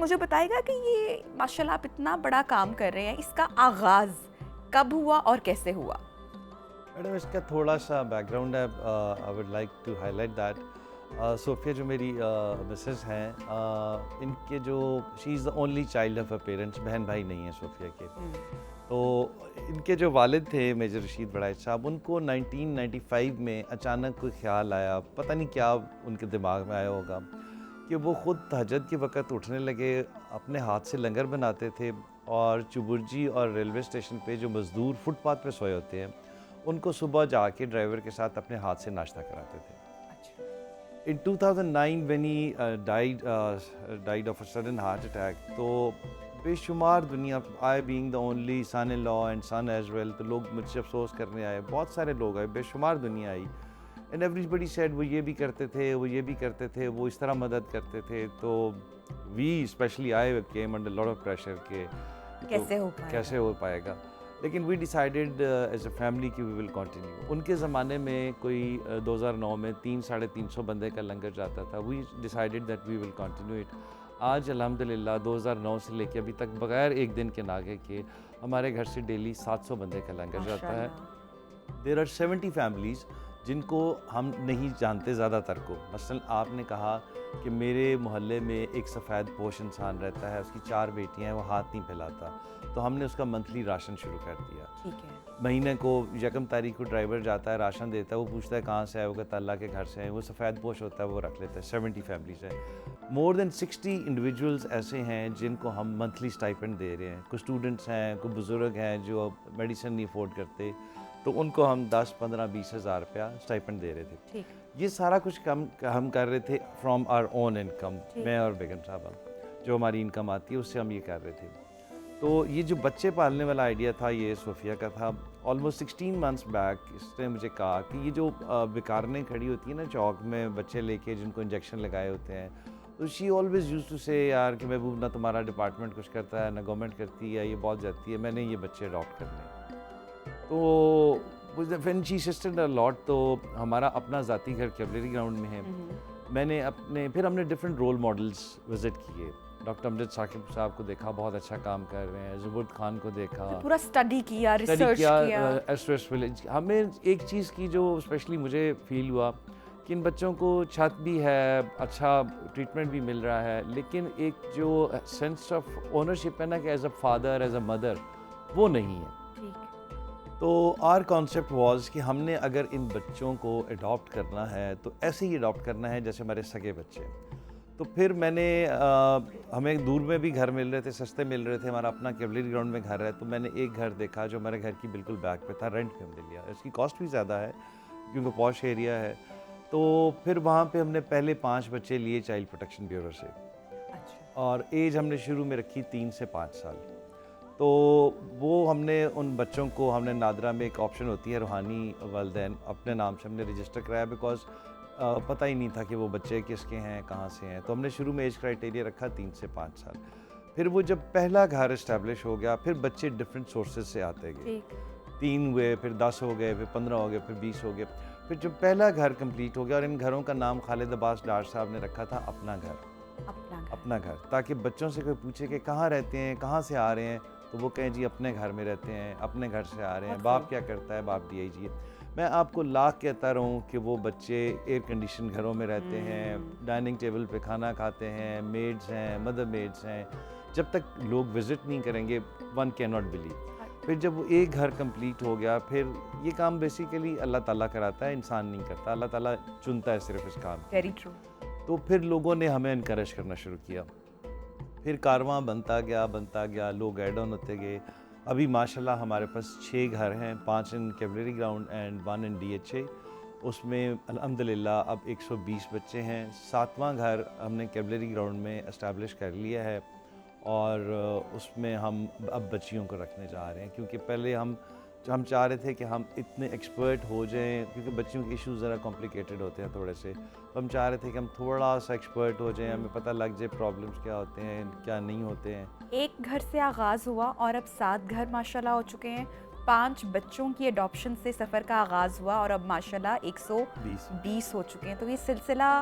مجھے بتائے گا کہ یہ ماشاءاللہ آپ اتنا بڑا کام کر رہے ہیں، اس کا آغاز کب ہوا اور کیسے ہوا؟ میڈم اس کا تھوڑا سا بیک گراؤنڈ ہے. I would like to highlight that Sofia جو میری مسز ہیں، ان کے جو she is the only child of a parents, بہن بھائی نہیں ہیں صوفیہ کے. تو ان کے جو والد تھے میجر رشید بڑائچ صاحب، ان کو 1995 میں اچانک کوئی خیال آیا، پتہ نہیں کیا ان کے دماغ میں آیا ہوگا، کہ وہ خود تہجد کے وقت اٹھنے لگے، اپنے ہاتھ سے لنگر بناتے تھے، اور چبرجی اور ریلوے اسٹیشن پہ جو مزدور فٹ پاتھ پہ سوئے ہوتے ہیں ان کو صبح جا کے ڈرائیور کے ساتھ اپنے ہاتھ سے ناشتہ کراتے تھے. In 2009 when he died of a sudden heart attack, تو بے شمار دنیا، I being the only son in law and son as well، تو لوگ مجھ سے افسوس کرنے آئے، بہت سارے لوگ آئے، بے شمار دنیا آئی. اینڈ everybody said وہ یہ بھی کرتے تھے، وہ یہ بھی کرتے تھے، وہ اس طرح مدد کرتے تھے. تو we especially I came under a lot of pressure کہ کیسے ہو پائے گا. لیکن وی ڈیسائیڈیڈ ایز اے فیملی کہ وی ول کنٹینیو. ان کے زمانے میں کوئی 2009 میں 300-350 بندے کا لنگر جاتا تھا. We decided that we will continue it. آج الحمدللہ 2009 سے لے کے ابھی تک بغیر ایک دن کے ناگے کے ہمارے گھر سے ڈیلی 700 بندے کا لنگر جاتا ہے. دیر آر 70 فیملیز جن کو ہم نہیں جانتے زیادہ تر کو. مثلاً آپ نے کہا کہ میرے محلے میں ایک سفید پوش انسان رہتا ہے، اس کی 4 بیٹیاں ہیں، وہ ہاتھ نہیں پھیلاتا. تو ہم نے اس کا منتھلی راشن شروع کر دیا. مہینے کو 1 تاریخ کو ڈرائیور جاتا ہے، راشن دیتا ہے، وہ پوچھتا ہے کہاں سے ہے، وہ کہتا اللہ کے گھر سے ہے. وہ سفید پوش ہوتا ہے، وہ رکھ لیتا ہے. 70 فیملیز ہیں. مور دین 60 انڈیویجولز ایسے ہیں جن کو ہم منتھلی اسٹائپنڈ دے رہے ہیں. کچھ اسٹوڈنٹس ہیں، کوئی بزرگ ہیں جو میڈیسن نہیں افورڈ کرتے، تو ان کو ہم 10, 15, 20 ہزار روپیہ اسٹائپنڈ دے رہے تھے. یہ سارا کچھ ہم کر رہے تھے فرام آر اون انکم. میں اور بیگم صاحبہ جو ہماری انکم آتی ہے اس سے ہم یہ کر رہے تھے. تو یہ جو بچے پالنے والا آئیڈیا تھا یہ صوفیہ کا تھا. آلموسٹ 16 months بیک اس نے مجھے کہا کہ یہ جو بیکارنیں کھڑی ہوتی ہیں نا چوک میں بچے لے کے جن کو انجیکشن لگائے ہوتے ہیں، تو شی آلویز یوز ٹو سے یار کہ محبوب نہ تمہارا ڈپارٹمنٹ کچھ کرتا ہے نہ گورنمنٹ کرتی ہے، یہ بہت جاتی ہے، میں نے یہ بچے اڈاپٹ کرنے. تو when she assisted a lot، تو ہمارا اپنا ذاتی گھر کیولری گراؤنڈ میں ہے. میں نے پھر ہم نے ڈفرینٹ رول ماڈلز وزٹ کیے. ڈاکٹر امجد ثاقب صاحب کو دیکھا، بہت اچھا کام کر رہے ہیں. زبرد خان کو دیکھا، پورا اسٹڈی کیا، ریسرچ کیا. ایسٹریس ولیج. ہمیں ایک چیز کی جو اسپیشلی مجھے فیل ہوا کہ ان بچوں کو چھت بھی ہے، اچھا ٹریٹمنٹ بھی مل رہا ہے، لیکن ایک جو سینس آف اونرشپ ہے نا کہ as a father, as a mother, وہ نہیں ہے. تو آر کانسیپٹ واز کہ ہم نے اگر ان بچوں کو اڈاپٹ کرنا ہے تو ایسے ہی اڈاپٹ کرنا ہے جیسے ہمارے سگے بچے. تو پھر میں نے ہمیں دور میں بھی گھر مل رہے تھے، سستے مل رہے تھے. ہمارا اپنا کیولری گراؤنڈ میں گھر ہے. تو میں نے ایک گھر دیکھا جو ہمارے گھر کی بالکل بیک پہ تھا، رینٹ پہ ہم نے لیا. اس کی کاسٹ بھی زیادہ ہے کیونکہ پوش ایریا ہے. تو پھر وہاں پہ ہم نے پہلے 5 بچے لیے چائلڈ پروٹیکشن بیورو سے. اور ایج ہم نے شروع میں رکھی 3 سے 5 سال. تو وہ ہم نے ان بچوں کو ہم نے نادرا میں ایک آپشن ہوتی ہے روحانی والدین، اپنے نام سے ہم نے رجسٹر کرایا، بیکاز پتہ ہی نہیں تھا کہ وہ بچے کس کے ہیں، کہاں سے ہیں. تو ہم نے شروع میں ایج کرائٹیریا رکھا 3 سے 5 سال. پھر وہ جب پہلا گھر اسٹیبلش ہو گیا، پھر بچے ڈفرینٹ سورسز سے آتے گئے. 3 ہوئے، پھر 10 ہو گئے، پھر 15 ہو گئے، پھر 20 ہو گئے. پھر جب پہلا گھر کمپلیٹ ہو گیا، اور ان گھروں کا نام خالد عباس ڈار صاحب نے رکھا تھا اپنا گھر، تاکہ بچوں سے کوئی پوچھے کہ کہاں رہتے ہیں، کہاں سے آ رہے ہیں، تو وہ کہیں جی اپنے گھر میں رہتے ہیں، اپنے گھر سے آ رہے ہیں. باپ کیا کرتا ہے؟ باپ DI جی ہے. میں آپ کو لاکھ کہتا رہا ہوں کہ وہ بچے ایئر کنڈیشن گھروں میں رہتے ہیں، ڈائننگ ٹیبل پہ کھانا کھاتے ہیں، میڈز ہیں، مدر میڈز ہیں. جب تک لوگ وزٹ نہیں کریں گے ون کی ناٹ بلیو. پھر جب وہ ایک گھر کمپلیٹ ہو گیا، پھر یہ کام بیسیکلی اللہ تعالیٰ کراتا ہے، انسان نہیں کرتا. اللہ تعالیٰ چنتا ہے صرف اس کام. Very true. تو پھر لوگوں نے ہمیں انکریج کرنا شروع کیا. پھر کارواں بنتا گیا، لوگ ایڈ آن ہوتے گئے. ابھی ماشاءاللہ ہمارے پاس 6 گھر ہیں، 5 in Cavalry Ground and 1 in DHA. اس میں الحمدللہ اب 120 بچے ہیں. 7واں گھر ہم نے کیولری گراؤنڈ میں اسٹیبلش کر لیا ہے، اور اس میں ہم اب بچیوں کو رکھنے جا رہے ہیں. کیونکہ پہلے ہم چاہ رہے تھے کہ ہم اتنے ایکسپرٹ ہو جائیں، کیونکہ بچیوں کے ایشوز ذرا کمپلیکیٹڈ ہوتے ہیں تھوڑے سے. تو ہم چاہ رہے تھے کہ ہم تھوڑا سا ایکسپرٹ ہو جائیں، ہمیں پتہ لگ جائے پرابلمس کیا ہوتے ہیں، کیا نہیں ہوتے ہیں. ایک گھر سے آغاز ہوا اور اب 7 گھر ماشاءاللہ ہو چکے ہیں. 5 بچوں کی اڈاپشن سے سفر کا آغاز ہوا اور اب ماشاءاللہ 120 ہو چکے ہیں. تو یہ سلسلہ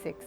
6।